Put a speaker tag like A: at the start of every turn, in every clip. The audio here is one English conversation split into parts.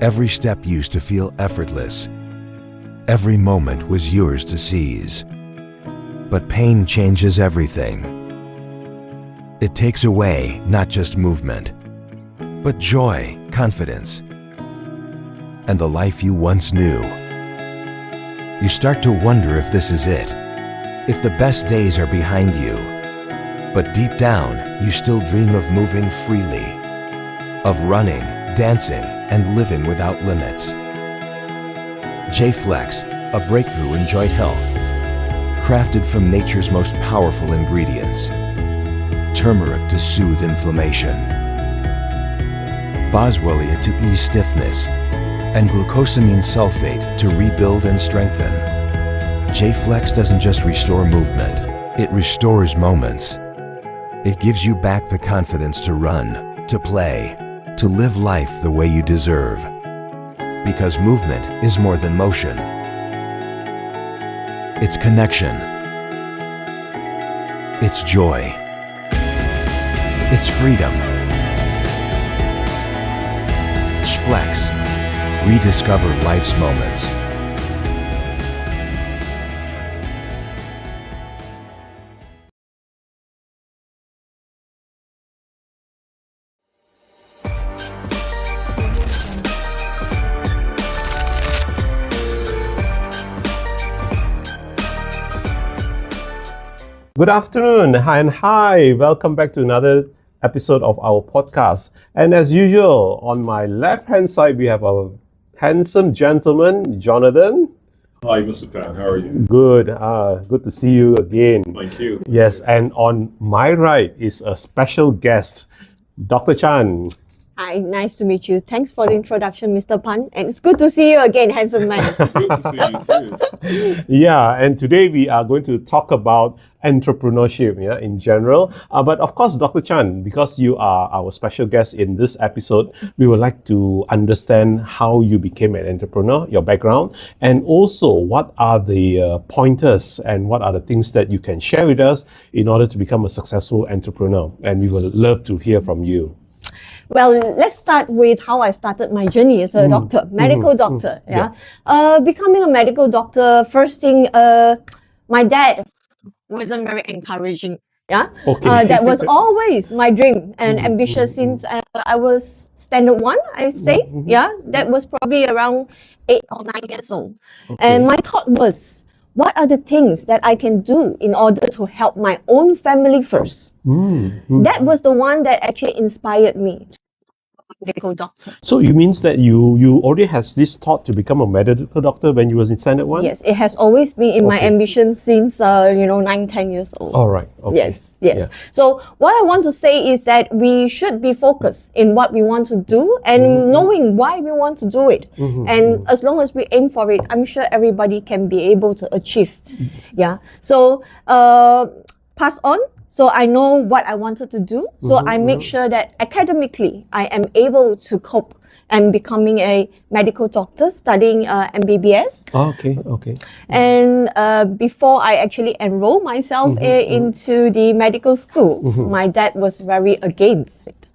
A: Every step used to feel effortless. Every moment was yours to seize. But pain changes everything. It takes away not just movement, but joy, confidence, and the life you once knew. You start to wonder if this is it, if the best days are behind you. But deep down, you still dream of moving freely, of running, dancing, and living without limits. J-Flex, a breakthrough in joint health, crafted from nature's most powerful ingredients. Turmeric to soothe inflammation, boswellia to ease stiffness, and glucosamine sulfate to rebuild and strengthen. J-Flex doesn't just restore movement, it restores moments. It gives you back the confidence to run, to play, to live life the way you deserve. Because movement is more than motion. It's connection. It's joy. It's freedom. Flex. Rediscover life's moments.
B: Good afternoon and hi, welcome back to another episode of our podcast. And as usual, on my left-hand side, we have a handsome gentleman, Jonathan.
C: Hi, Mr. Phang. How are you?
B: Good, good to see you again.
C: Thank you.
B: Yes, and on my right is a special guest, Dr. Chan.
D: Hi, nice to meet you. Thanks for the introduction, Mr. Pan. And it's good to see you again, handsome man.
C: Good to see you too.
B: Yeah, and today we are going to talk about entrepreneurship in general. But of course, Dr. Chan, because you are our special guest in this episode, we would like to understand how you became an entrepreneur, your background, and also what are the pointers and what are the things that you can share with us in order to become a successful entrepreneur. And we will love to hear from you.
D: Well, let's start with how I started my journey as a doctor, medical doctor. Becoming a medical doctor, first thing, my dad wasn't very encouraging.
B: Okay.
D: That was always my dream and ambition since I was standard 1, I'd say. That was probably around 8 or 9 years old. And my thought was, what are the things that I can do in order to help my own family first? That was the one that actually inspired me to become a medical doctor.
B: So it means that you already has this thought to become a medical doctor when you was in standard 1?
D: Yes, it has always been in my ambition since 9, 10 years old.
B: All right. Okay.
D: Yes.
B: Yeah.
D: So what I want to say is that we should be focused in what we want to do and knowing why we want to do it. And as long as we aim for it, I'm sure everybody can be able to achieve. So pass on. So I know what I wanted to do. So I make sure that academically I am able to cope and becoming a medical doctor, studying MBBS.
B: Okay.
D: And before I actually enroll myself into the medical school, my dad was very against it.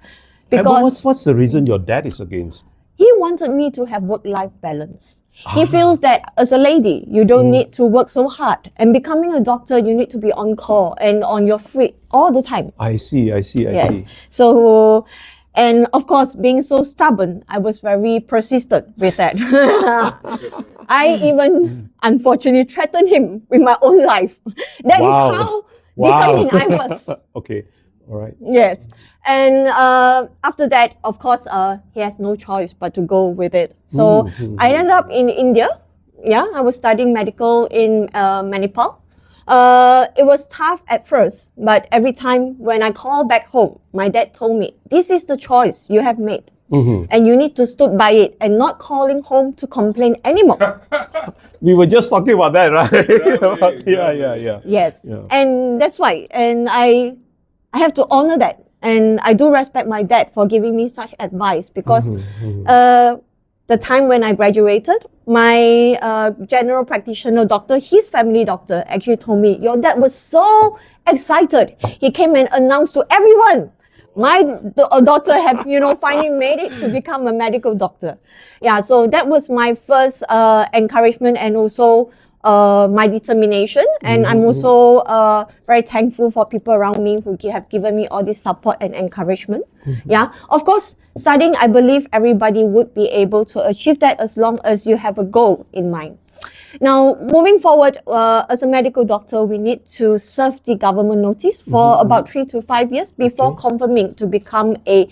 D: Because
B: what's the reason your dad is against?
D: he wanted me to have work-life balance. He feels that as a lady, you don't need to work so hard. And becoming a doctor, you need to be on call and on your feet all the time.
B: I see.
D: Yes. So, and of course, being so stubborn, I was very persistent with that. I even, unfortunately, threatened him with my own life. That is how determined I was.
B: Okay. All right.
D: Yes. And after that, of course, he has no choice but to go with it. So I ended up in India. I was studying medical in Manipal. It was tough at first, but every time when I called back home, my dad told me, this is the choice you have made. And you need to stood by it and not calling home to complain anymore.
B: We were just talking about that, right?
C: Exactly.
B: Yeah.
D: Yes.
B: Yeah.
D: And that's why. And I have to honor that. And I do respect my dad for giving me such advice because the time when I graduated, my general practitioner doctor, his family doctor, actually told me, your dad was so excited. He came and announced to everyone, My daughter have, finally made it to become a medical doctor. Yeah, so that was my first encouragement and also my determination. And I'm also very thankful for people around me who have given me all this support and encouragement. Yeah, of course, studying, I believe everybody would be able to achieve that as long as you have a goal in mind. Now, moving forward, as a medical doctor, we need to serve the government notice for about 3 to 5 years before confirming to become a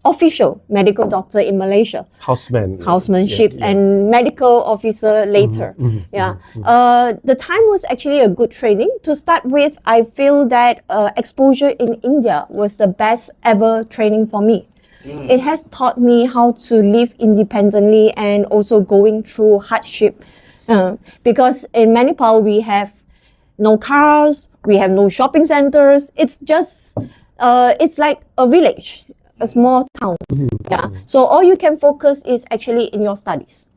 D: official medical doctor in Malaysia. Housemanships and medical officer later. The time was actually a good training. To start with, I feel that exposure in India was the best ever training for me. It has taught me how to live independently and also going through hardship. Because in Manipal, we have no cars, we have no shopping centers. It's just, it's like a village, a small town. Yeah. So all you can focus is actually in your studies.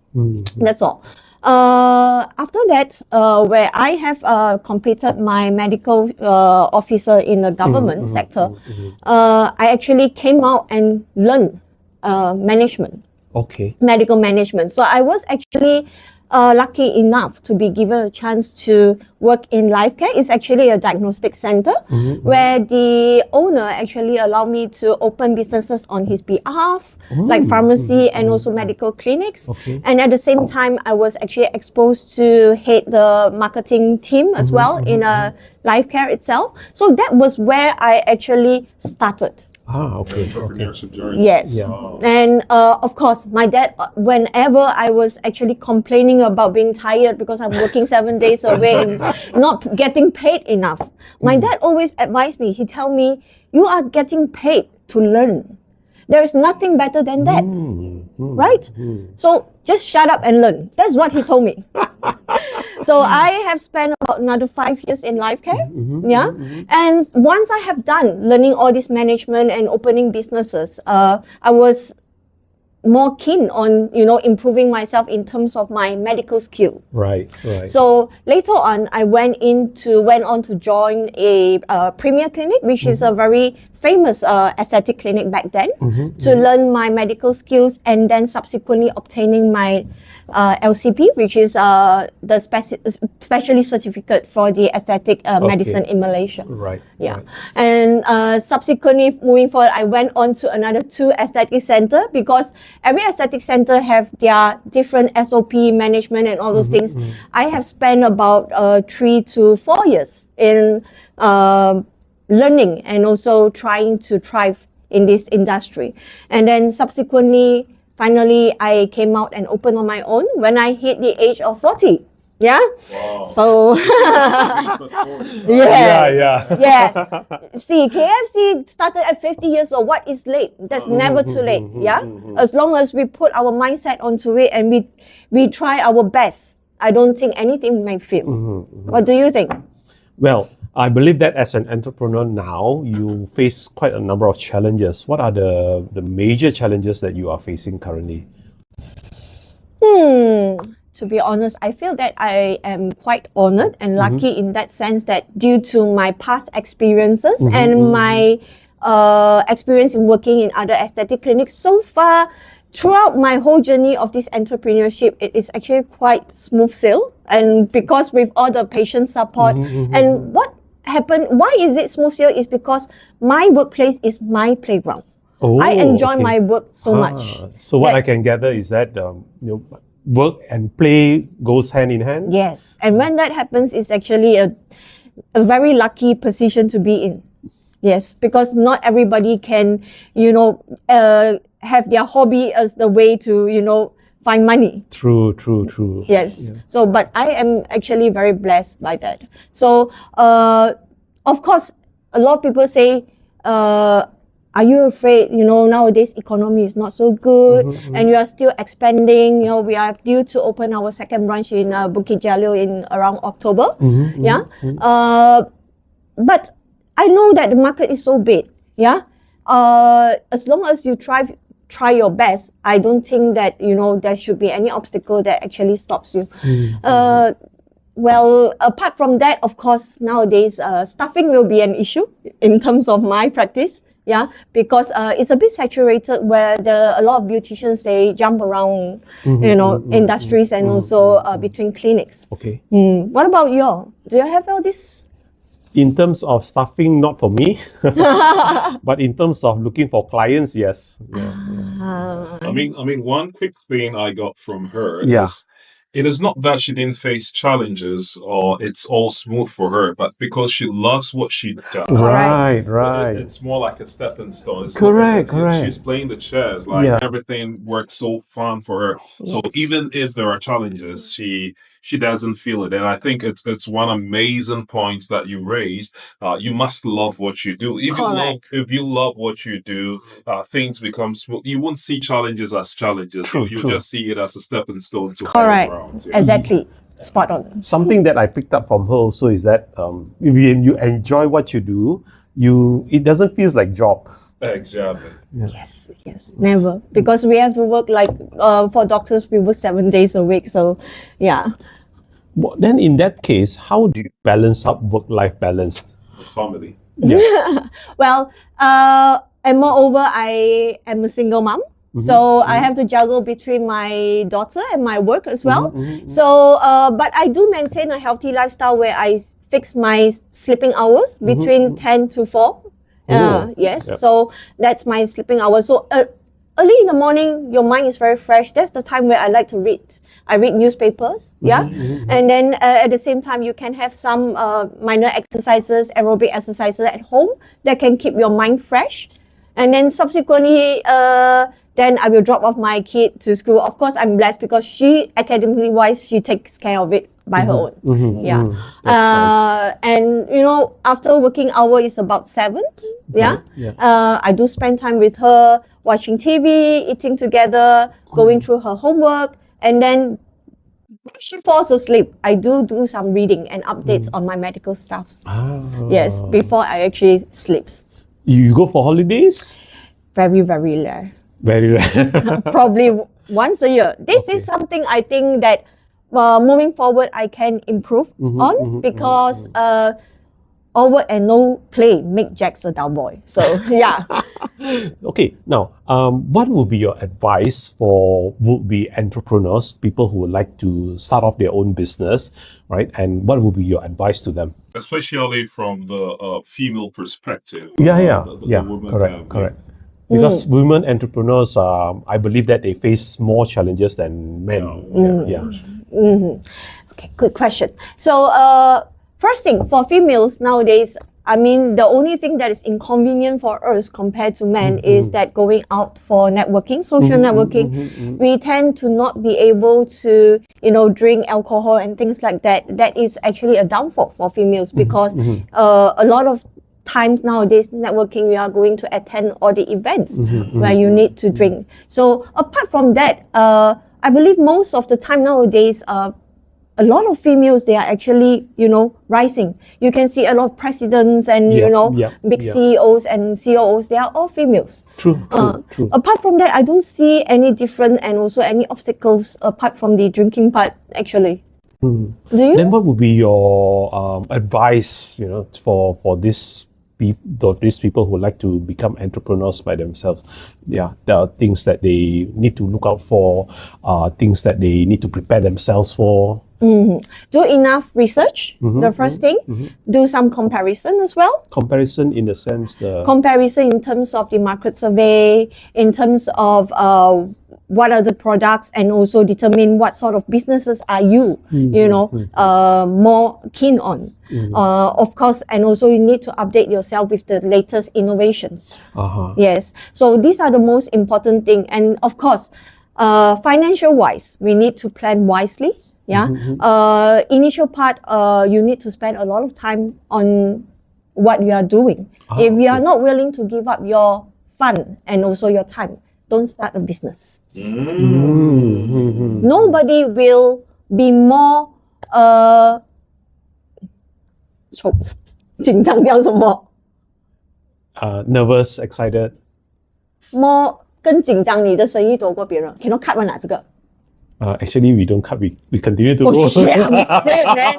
D: That's all. After that, where I have completed my medical officer in the government sector, I actually came out and learned management. Medical management. So I was actually lucky enough to be given a chance to work in Life Care. It's actually a diagnostic center where the owner actually allowed me to open businesses on his behalf, like pharmacy and also medical clinics. And at the same time, I was actually exposed to head the marketing team as well in Life Care itself. So that was where I actually started.
C: Entrepreneurship journey.
D: Yes. And of course, my dad, whenever I was actually complaining about being tired because I'm working 7 days away and not getting paid enough, my dad always advised me. He tell me, you are getting paid to learn. There is nothing better than that. Right? So just shut up and learn. That's what he told me. So I have spent about another 5 years in Life Care. And once I have done learning all this management and opening businesses, I was more keen on, improving myself in terms of my medical skill.
B: Right.
D: So later on, I went on to join a Premier Clinic, which is a very famous aesthetic clinic back then, to learn my medical skills and then subsequently obtaining my LCP, which is the specialist certificate for the aesthetic medicine in Malaysia. And subsequently, moving forward, I went on to another 2 aesthetic center because every aesthetic center have their different SOP management and all those things. I have spent about 3 to 4 years in learning and also trying to thrive in this industry. And then subsequently, finally, I came out and opened on my own when I hit the age of 40. Yeah?
C: Wow.
D: So, yes. See, KFC started at 50 years old. What is late? That's never too late. Yeah? As long as we put our mindset onto it and we try our best, I don't think anything may fail. What do you think?
B: Well, I believe that as an entrepreneur now, you face quite a number of challenges. What are the major challenges that you are facing currently?
D: To be honest, I feel that I am quite honored and lucky in that sense that due to my past experiences and my experience in working in other aesthetic clinics, so far, throughout my whole journey of this entrepreneurship, it is actually quite smooth sail. And because with all the patient support and what happened, why is it smooth sail is because my workplace is my playground. I enjoy my work so much.
B: So what I can gather is that work and play goes hand in hand?
D: Yes. And when that happens, it's actually a very lucky position to be in. Yes, because not everybody can, have their hobby as the way to, find money.
B: True.
D: Yes. So, but I am actually very blessed by that. So, of course, a lot of people say, are you afraid, nowadays economy is not so good and you are still expanding. We are due to open our second branch in Bukit Jalil in around October. But I know that the market is so big. As long as you try your best, I don't think that, there should be any obstacle that actually stops you. Well, apart from that, of course, nowadays, staffing will be an issue in terms of my practice. Yeah, because it's a bit saturated where a lot of beauticians, they jump around, industries and also between clinics.
B: Okay.
D: What about you? Do you have all this?
B: In terms of staffing, not for me, but in terms of looking for clients, yes. Yeah.
C: I mean, one quick thing I got from her
B: Yeah.
C: is it is not that she didn't face challenges or it's all smooth for her, but because she loves what she does.
B: Right,
C: But
B: right.
C: it's more like a stepping stone. It's
B: Correct,
C: not as if
B: correct.
C: she's playing the chairs, like
B: Yeah.
C: everything works so fun for her. So
D: Yes.
C: even if there are challenges, she doesn't feel it. And I think it's one amazing point that you raised. You must love what you do.
D: Correct.
C: If you love what you do, things become smooth. You won't see challenges as challenges.
B: True,
C: You
B: true.
C: just see it as a stepping stone to higher
D: Correct.
C: grounds. Yeah.
D: Exactly. Spot on.
B: Something that I picked up from her also is that if you enjoy what you do, it doesn't feel like job.
C: Exactly.
D: Yes, never. Because we have to work like, for doctors, we work 7 days a week. So, yeah.
B: Well, then in that case, how do you balance up work-life balance?
C: With family.
B: Yeah.
D: Well, and moreover, I am a single mom. So I have to juggle between my daughter and my work as well. So, but I do maintain a healthy lifestyle where I fix my sleeping hours between 10 to 4. Yes,
B: Yep.
D: so that's my sleeping hours. So early in the morning, your mind is very fresh. That's the time where I like to read. I read newspapers, and then at the same time, you can have some minor exercises, aerobic exercises at home that can keep your mind fresh. And then subsequently, then I will drop off my kid to school. Of course, I'm blessed because she, academically wise, she takes care of it by her own. Yeah.
B: That's nice.
D: And after working hour is about 7. Yeah.
B: Yeah.
D: I do spend time with her, watching TV, eating together, going through her homework, and then when she falls asleep, I do some reading and updates on my medical stuffs. Yes, before I actually sleeps.
B: You go for holidays?
D: Very, very rare.
B: Very rare.
D: Probably once a year. This is something I think that moving forward I can improve on because all work and no play make Jack a dull boy. So yeah.
B: Okay, now, what would be your advice for would-be entrepreneurs, people who would like to start off their own business, right? And what would be your advice to them?
C: Especially from the female perspective.
B: Yeah,
C: the woman
B: correct. Because women entrepreneurs, I believe that they face more challenges than men. Yeah.
D: Okay, good question. So first thing, for females nowadays, I mean, the only thing that is inconvenient for us compared to men is that going out for networking, social networking, we tend to not be able to, drink alcohol and things like that. That is actually a downfall for females because a lot of times nowadays, networking, we are going to attend all the events where you need to drink. So apart from that, I believe most of the time nowadays, a lot of females, they are actually, rising. You can see a lot of presidents and, big CEOs and COOs, they are all females.
B: True.
D: Apart from that, I don't see any different and also any obstacles apart from the drinking part, actually. Do you?
B: Then what would be your advice, for these people who like to become entrepreneurs by themselves? Yeah, there are things that they need to look out for, things that they need to prepare themselves for.
D: Do enough research, the first thing. Do some comparison as well.
B: Comparison in the sense
D: Comparison in terms of the market survey, in terms of what are the products, and also determine what sort of businesses are you, more keen on. Of course, and also you need to update yourself with the latest innovations. Yes. So these are the most important thing. And of course, financial wise, we need to plan wisely. Yeah. Initial part, you need to spend a lot of time on what you are doing. If you are not willing to give up your fun and also your time, don't start a business. Nobody will be more 紧张叫什么
B: nervous, excited.
D: more 更紧张你的生意多过别人 cannot cut 完这个
B: Actually, we don't cut. We continue to go.
D: Oh shit, I'm sick, man.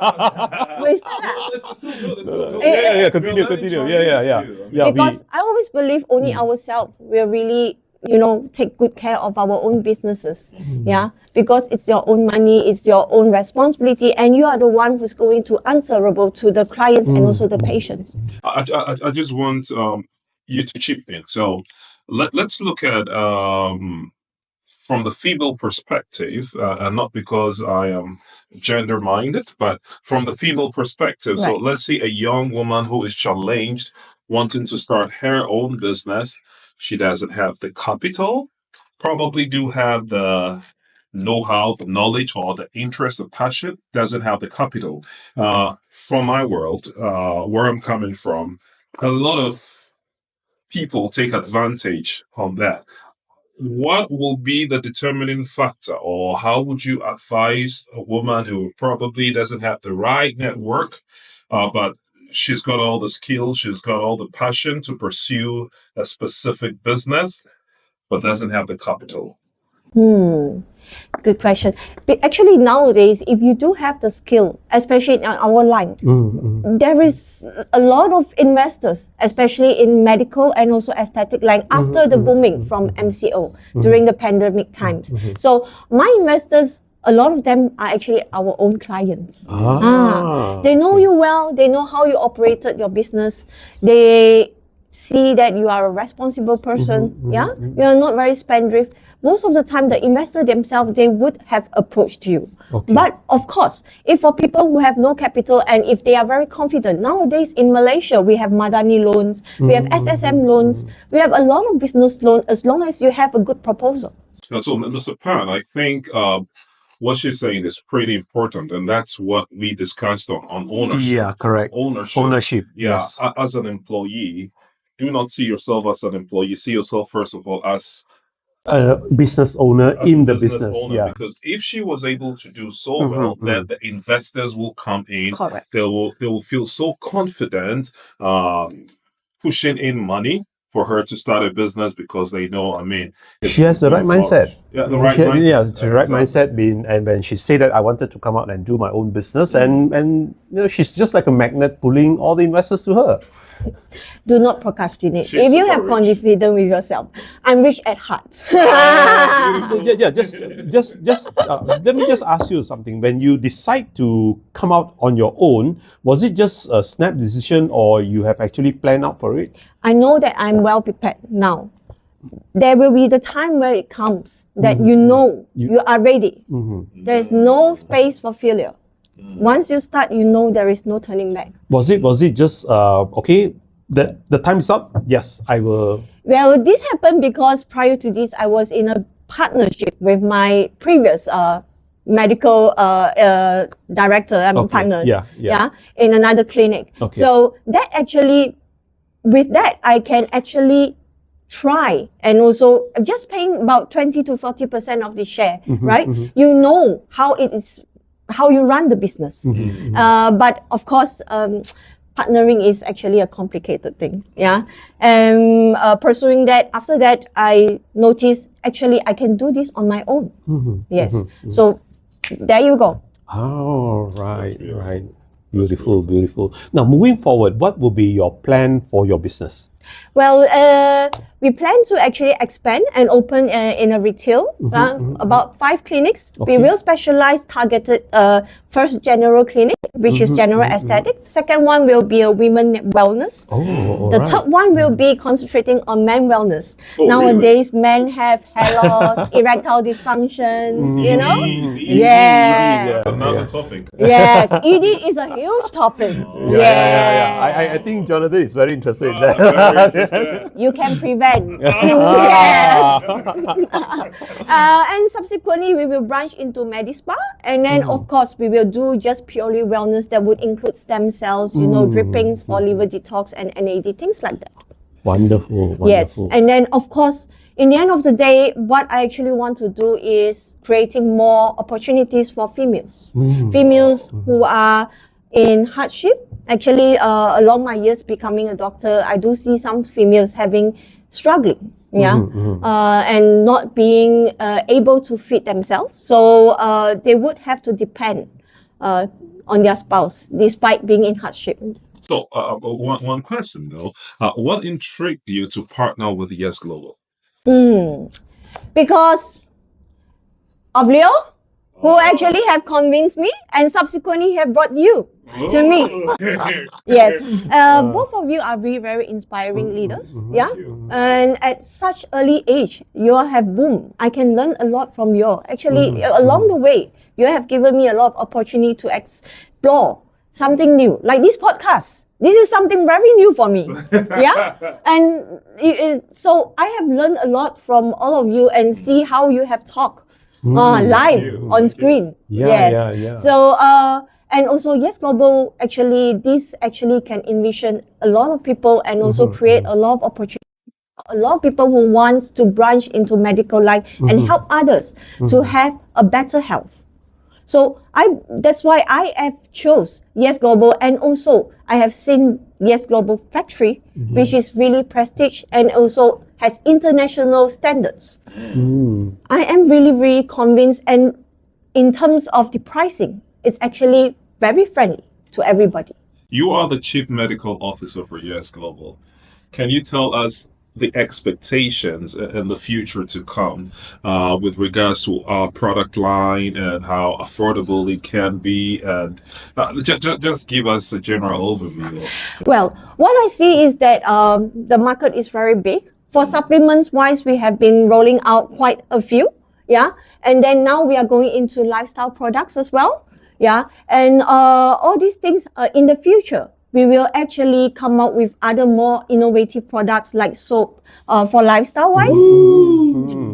D: Wasted ah.
C: It's so good. It's so good.
B: Yeah.
C: We're
B: Continue.
C: letting
B: Yeah.
C: Chinese too.
B: Yeah.
D: Because I always believe only ourselves will really, take good care of our own businesses. Yeah, because it's your own money, it's your own responsibility, and you are the one who's going to answerable to the clients and also the patients.
C: I just want you to chip in. So let's look at from the female perspective, and not because I am gender minded, but from the female perspective. So
D: Right.
C: let's say a young woman who is challenged, wanting to start her own business. She doesn't have the capital, probably do have the know-how, the knowledge, or the interest, the passion, doesn't have the capital. From my world, where I'm coming from, a lot of people take advantage on that. What will be the determining factor, or how would you advise a woman who probably doesn't have the right network, but she's got all the skills, she's got all the passion to pursue a specific business, but doesn't have the capital?
D: Good question. But actually, nowadays, if you do have the skill, especially in our line, there is a lot of investors, especially in medical and also aesthetic line, after the booming from MCO during the pandemic times. So my investors, a lot of them are actually our own clients. They know you well. They know how you operated your business. They see that you are a responsible person. You are not very spendthrift. Most of the time, the investor themselves, they would have approached you. But of course, if for people who have no capital and if they are very confident, nowadays in Malaysia, we have Madani loans, we have SSM loans, we have a lot of business loans as long as you have a good proposal.
C: So, Mr. Pan, I think what you're saying is pretty important, and that's what we discussed on ownership.
B: Yeah, correct. Ownership.
C: Yeah,
B: Yes.
C: as an employee, do not see yourself as an employee. See yourself, first of all, as
B: A business owner
C: as
B: in
C: a
B: the
C: business
B: business.
C: owner.
B: Yeah.
C: Because if she was able to do so well, then the investors will come in.
D: Correct.
C: They will feel so confident pushing in money for her to start a business because they know,
B: She has the right mindset.
C: Yeah, the right mindset.
B: Yeah, it's the right
C: Exactly.
B: mindset. And when she said that I wanted to come out and do my own business, and she's just like a magnet pulling all the investors to her.
D: Do not procrastinate.
C: She's
D: If you
C: super
D: have
C: rich.
D: confidence with yourself, I'm rich at heart.
B: Yeah. Just let me just ask you something. When you decide to come out on your own, was it just a snap decision, or you have actually planned out for it?
D: I know that I'm well prepared now. There will be the time where it comes that you are ready. There is no space for failure. Once you start, there is no turning back.
B: Was it just okay? The time is up. Yes, I will.
D: Well, this happened because prior to this, I was in a partnership with my previous medical director and partners.
B: Yeah.
D: In another clinic.
B: Okay.
D: So that actually, with that, I can actually try and also just paying about 20 to 40% of the share, right? You know how it is, how you run the business. But of course, partnering is actually a complicated thing. Yeah. And pursuing that, after that, I noticed actually I can do this on my own. Yes. So there you go.
B: Oh, right. Beautiful. Now, moving forward, what will be your plan for your business?
D: Well, we plan to actually expand and open in a retail, about 5 clinics.
B: Okay.
D: We will specialize targeted first general clinic, which is general aesthetics. Second one will be a women wellness.
B: Oh,
D: The third one will be concentrating on men wellness. Nowadays, men have hair loss, erectile dysfunctions, Yes.
C: Another topic.
D: Yes, ED is a huge topic.
B: Yeah. I think Jonathan is very interested in that.
C: Very interested.
D: You can prevent. Yes. And subsequently, we will branch into Medispa, and then of course we will do just purely wellness that would include stem cells, drippings for liver detox and NAD, things like that.
B: Wonderful.
D: Yes, and then of course, in the end of the day, what I actually want to do is creating more opportunities for females. Females who are in hardship. Actually, along my years becoming a doctor, I do see some females struggling yeah, and not being able to feed themselves. So they would have to depend on their spouse despite being in hardship.
C: So, one question though. What intrigued you to partner with Yes Global?
D: Because of Leo, who actually have convinced me and subsequently have brought you to me. Yes, both of you are very inspiring leaders. Yeah, and at such early age, you all have boomed. I can learn a lot from you all. Actually, along the way, you have given me a lot of opportunity to explore something new, like this podcast. This is something very new for me. Yeah, and so I have learned a lot from all of you and see how you have talked live on screen.
B: Yeah.
D: So and also Yes Global, actually this actually can envision a lot of people and also create a lot of opportunity. A lot of people who wants to branch into medical line and help others to have a better health. So that's why I have chose Yes Global, and also I have seen Yes Global factory, which is really prestige and also has international standards. I am really convinced, and in terms of the pricing, it's actually very friendly to everybody.
C: You are the Chief Medical Officer for Yes Global. Can you tell us the expectations and the future to come with regards to our product line and how affordable it can be, and just give us a general overview.
D: Well, what I see is that the market is very big. For supplements wise, we have been rolling out quite a few, yeah, and then now we are going into lifestyle products as well, yeah, and all these things in the future. We will actually come up with other more innovative products like soap for lifestyle wise.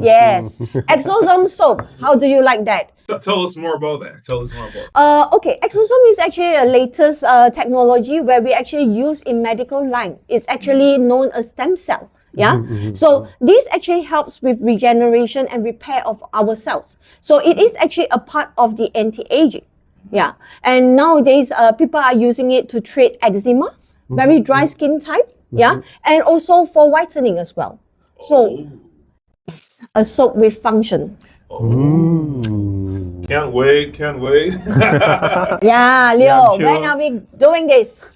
D: Yes. Exosome soap. How do you like that?
C: Tell us more about that.
D: Okay, exosome is actually a latest technology where we actually use in medical line. It's actually known as stem cell. Yeah. So this actually helps with regeneration and repair of our cells. So it is actually a part of the anti-aging. Yeah, and nowadays people are using it to treat eczema, very dry skin type, yeah, and also for whitening as well. So a soap with function.
C: Can't wait.
D: Yeah, Leo,
B: Yeah, I'm sure.
D: when are we doing this?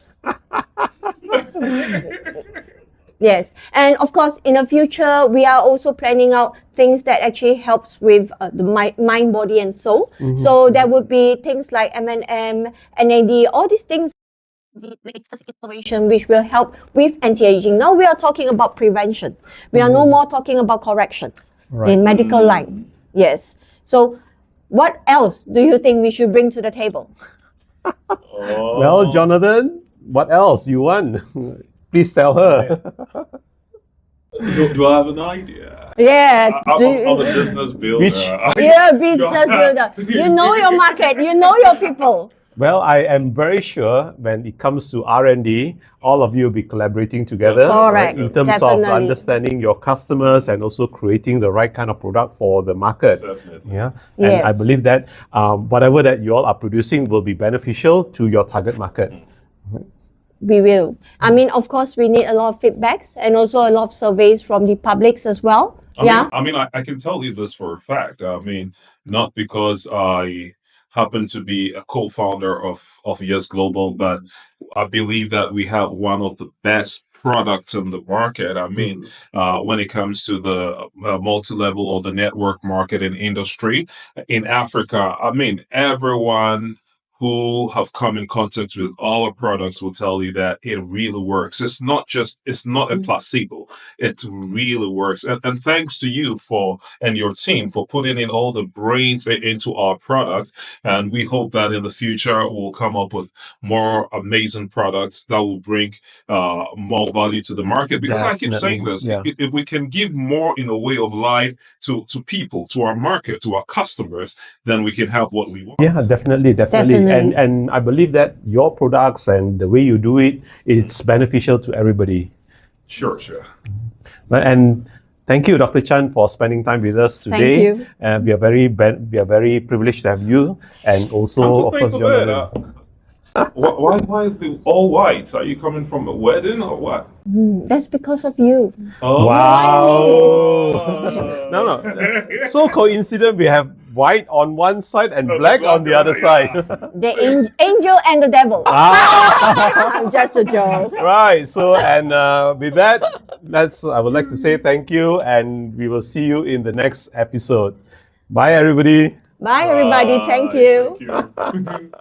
D: Yes, and of course, in the future, we are also planning out things that actually helps with the mind, body, and soul. So there would be things like M&M, NAD, all these things, the latest innovation which will help with anti-aging. Now we are talking about prevention. We are no more talking about correction in medical line. Yes. So what else do you think we should bring to the table?
B: Well, Jonathan, what else you want? Please tell her.
C: Do I have an idea?
D: Yes.
C: I'm a business builder.
D: You're a business builder. You know your market. You know your people.
B: Well, I am very sure when it comes to R&D, all of you will be collaborating together,
D: Correct.
B: in terms
D: Definitely.
B: of understanding your customers and also creating the right kind of product for the market.
C: Definitely.
B: Yeah, and
D: Yes.
B: I believe that whatever that you all are producing will be beneficial to your target market.
D: We will. I mean, of course, we need a lot of feedbacks and also a lot of surveys from the publics as well.
C: I can tell you this for a fact. I mean, not because I happen to be a co-founder of Yes Global, but I believe that we have one of the best products in the market. I mean, when it comes to the multi-level or the network marketing industry in Africa, I mean, everyone who have come in contact with our products will tell you that it really works. It's not a placebo. It really works. And thanks to you and your team for putting in all the brains into our product. And we hope that in the future we'll come up with more amazing products that will bring more value to the market. Because I keep saying this, if we can give more in a way of life to people, to our market, to our customers, then we can have what we want.
B: Yeah, definitely. And I believe that your products and the way you do it, it's beneficial to everybody.
C: Sure.
B: And thank you, Dr. Chan, for spending time with us today.
D: Thank you.
B: We are very privileged to have you, and also, of course, Jonathan.
C: Why all white? Are you coming from a wedding or what?
D: That's because of you.
C: Oh.
B: Wow. No. So coincident we have white on one side and black on the other side.
D: The angel and the devil. Just a joke.
B: Right. So, and with that, I would like to say thank you, and we will see you in the next episode. Bye, everybody.
D: Bye, everybody. Thank you.
C: Thank you.